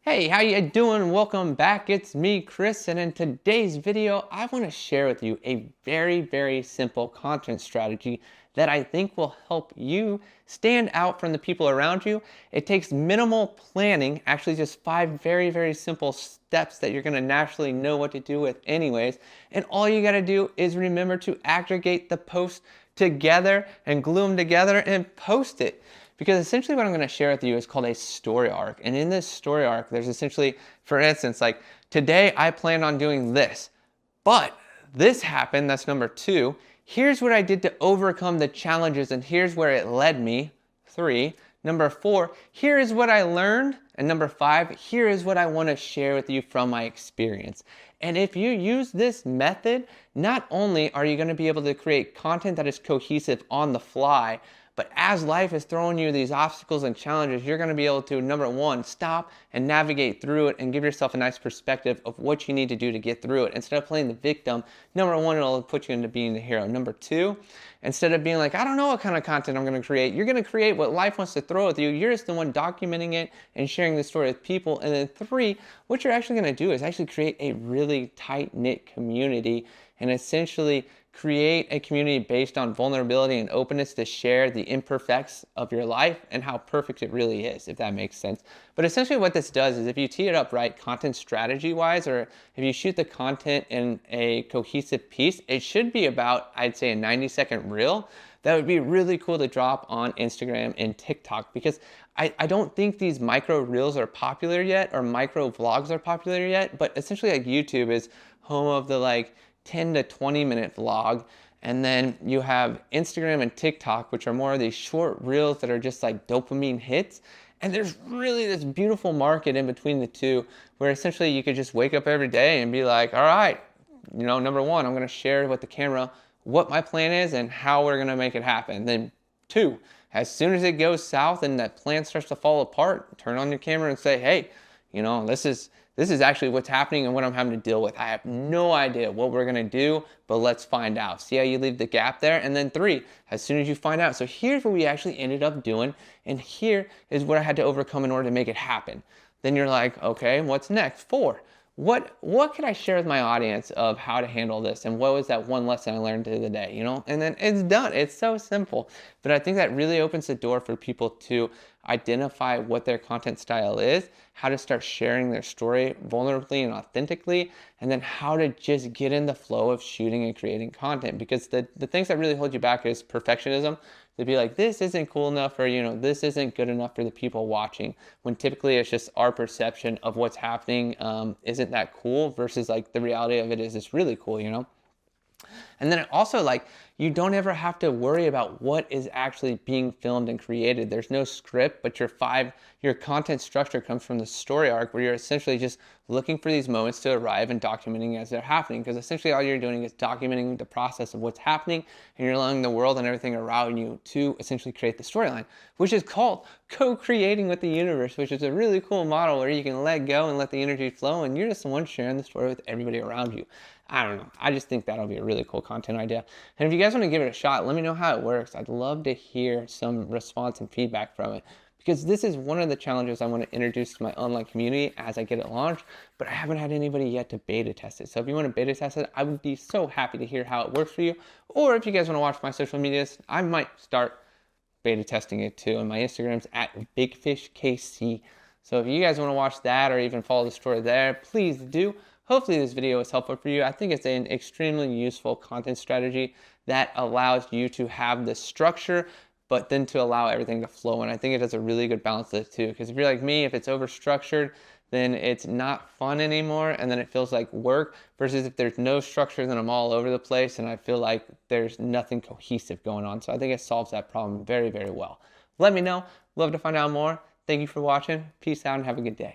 Hey, how you doing? Welcome back. It's me, Chris, and in today's video, I want to share with you a very simple content strategy that I think will help you stand out from the people around you. It takes minimal planning, actually just 5 very simple steps that you're going to naturally know what to do with anyways. And all you got to do is remember to aggregate the posts together and glue them together and post it. Because essentially what I'm going to share with you is called a story arc. And in this story arc, there's essentially, for instance, like today I planned on doing this, but this happened, that's number 2. Here's what I did to overcome the challenges and here's where it led me, 3. Number 4, here is what I learned. And number 5, here is what I want to share with you from my experience. And if you use this method, not only are you going to be able to create content that is cohesive on the fly, but as life is throwing you these obstacles and challenges, you're going to be able to, number 1, stop and navigate through it and give yourself a nice perspective of what you need to do to get through it. Instead of playing the victim, number 1, it'll put you into being the hero. Number 2, instead of being like, I don't know what kind of content I'm going to create, you're going to create what life wants to throw at you. You're just the one documenting it and sharing the story with people. And then 3, what you're actually going to do is actually create a really tight-knit community and essentially create a community based on vulnerability and openness to share the imperfects of your life and how perfect it really is, if that makes sense. But essentially what this does is if you tee it up right content strategy wise, or if you shoot the content in a cohesive piece, it should be about, I'd say, a 90-second reel. That would be really cool to drop on Instagram and TikTok, because I don't think these micro reels are popular yet, or micro vlogs are popular yet, but essentially like YouTube is home of the like 10 to 20 minute vlog, and then you have Instagram and TikTok, which are more of these short reels that are just like dopamine hits. And there's really this beautiful market in between the two, where essentially you could just wake up every day and be like, all right, number 1, I'm going to share with the camera what my plan is and how we're going to make it happen. Then 2, as soon as it goes south and that plan starts to fall apart, turn on your camera and say, hey, this is actually what's happening and what I'm having to deal with. I have no idea what we're gonna do, but let's find out. See how you leave the gap there? And then 3, as soon as you find out. So here's what we actually ended up doing, and here is what I had to overcome in order to make it happen. Then you're like, okay, what's next? 4, what could I share with my audience of how to handle this, and what was that one lesson I learned through the day, And then it's done. It's so simple. But I think that really opens the door for people to identify what their content style is, how to start sharing their story vulnerably and authentically, and then how to just get in the flow of shooting and creating content. Because the things that really hold you back is perfectionism. To be like, this isn't cool enough, or this isn't good enough for the people watching, when typically it's just our perception of what's happening isn't that cool, versus like the reality of it is it's really cool. And then also, like, you don't ever have to worry about what is actually being filmed and created. There's no script, but your content structure comes from the story arc, where you're essentially just looking for these moments to arrive and documenting as they're happening. Because essentially all you're doing is documenting the process of what's happening, and you're allowing the world and everything around you to essentially create the storyline, which is called co-creating with the universe, which is a really cool model where you can let go and let the energy flow, and you're just the one sharing the story with everybody around you. I don't know. I just think that'll be a really cool content idea. And if you guys want to give it a shot, let me know how it works. I'd love to hear some response and feedback from it, because this is one of the challenges I want to introduce to my online community as I get it launched, but I haven't had anybody yet to beta test it. So if you want to beta test it, I would be so happy to hear how it works for you. Or if you guys want to watch my social medias, I might start beta testing it too. And my Instagram's at BigFishKC. So if you guys want to watch that or even follow the story there, please do. Hopefully this video is helpful for you. I think it's an extremely useful content strategy that allows you to have the structure, but then to allow everything to flow. And I think it does a really good balance of it too. Because if you're like me, if it's overstructured, then it's not fun anymore, and then it feels like work, versus if there's no structure, then I'm all over the place and I feel like there's nothing cohesive going on. So I think it solves that problem very well. Let me know. Love to find out more. Thank you for watching. Peace out and have a good day.